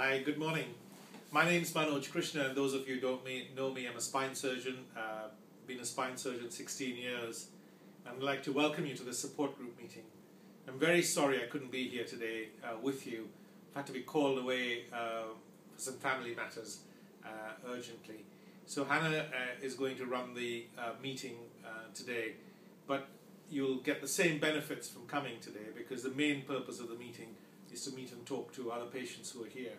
Hi, good morning. My name is Manoj Krishna, and those of you who don't know me, I'm a spine surgeon. Been a spine surgeon 16 years. I'd like to welcome you to this support group meeting. I'm very sorry I couldn't be here today with you. I've had to be called away for some family matters urgently. So Hannah is going to run the meeting today, but you'll get the same benefits from coming today because the main purpose of the meeting is to meet and talk to other patients who are here.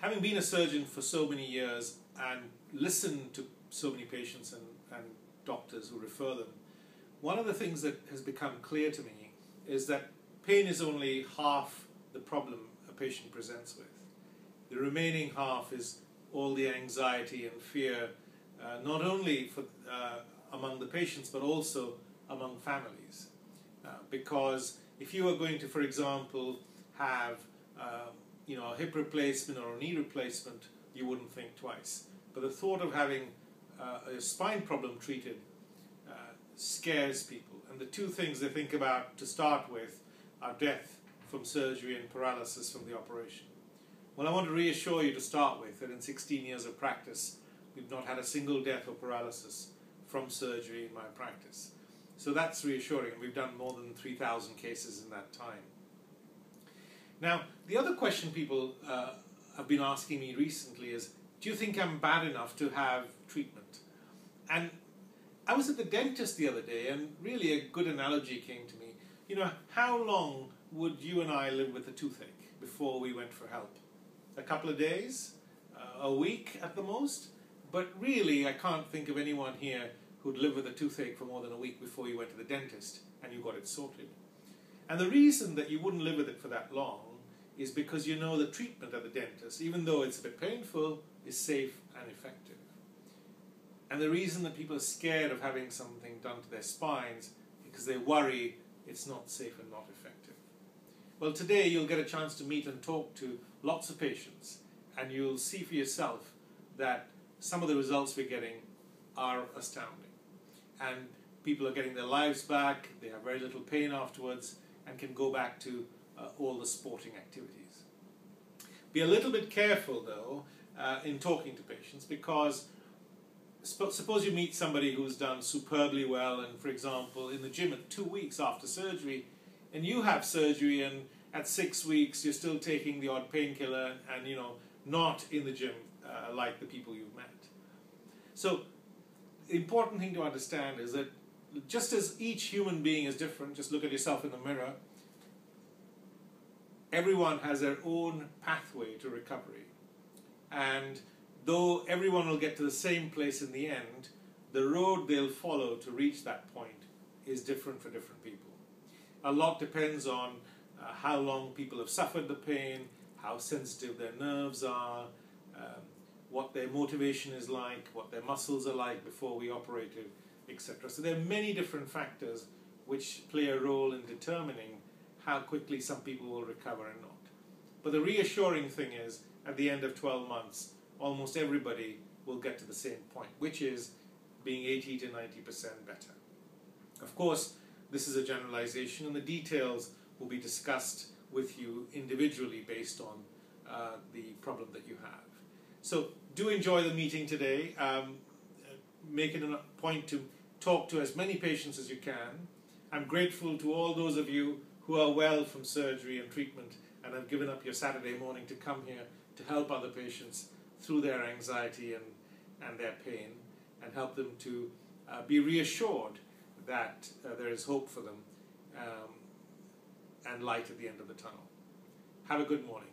Having been a surgeon for so many years and listened to so many patients and doctors who refer them, one of the things that has become clear to me is that pain is only half the problem a patient presents with. The remaining half is all the anxiety and fear, not only among the patients but also among families. Because if you are going to, for example, have a hip replacement or a knee replacement, you wouldn't think twice. But the thought of having a spine problem treated scares people. And the two things they think about to start with are death from surgery and paralysis from the operation. Well, I want to reassure you to start with that in 16 years of practice, we've not had a single death or paralysis from surgery in my practice. So that's reassuring, and we've done more than 3,000 cases in that time. Now, the other question people have been asking me recently is, do you think I'm bad enough to have treatment? And I was at the dentist the other day, and really a good analogy came to me. You know, how long would you and I live with a toothache before we went for help? A couple of days? A week at the most? But really, I can't think of anyone here who'd live with a toothache for more than a week before you went to the dentist and you got it sorted. And the reason that you wouldn't live with it for that long is because you know the treatment at the dentist, even though it's a bit painful, is safe and effective. And the reason that people are scared of having something done to their spines is because they worry it's not safe and not effective. Well, today you'll get a chance to meet and talk to lots of patients, and you'll see for yourself that some of the results we're getting are astounding. And people are getting their lives back, they have very little pain afterwards, and can go back to all the sporting activities. Be a little bit careful, though, in talking to patients, because suppose you meet somebody who's done superbly well, and for example, in the gym at 2 weeks after surgery, and you have surgery, and at 6 weeks you're still taking the odd painkiller and not in the gym like the people you've met. So the important thing to understand is that just as each human being is different, just look at yourself in the mirror, everyone has their own pathway to recovery. And though everyone will get to the same place in the end, the road they'll follow to reach that point is different for different people. A lot depends on how long people have suffered the pain, how sensitive their nerves are, what their motivation is like, what their muscles are like before we operated, etc. So there are many different factors which play a role in determining how quickly some people will recover and not. But the reassuring thing is, at the end of 12 months, almost everybody will get to the same point, which is being 80 to 90% better. Of course, this is a generalization, and the details will be discussed with you individually based on the problem that you have. So do enjoy the meeting today. Make it a point to talk to as many patients as you can. I'm grateful to all those of you who are well from surgery and treatment and have given up your Saturday morning to come here to help other patients through their anxiety and their pain, and help them to be reassured that there is hope for them and light at the end of the tunnel. Have a good morning.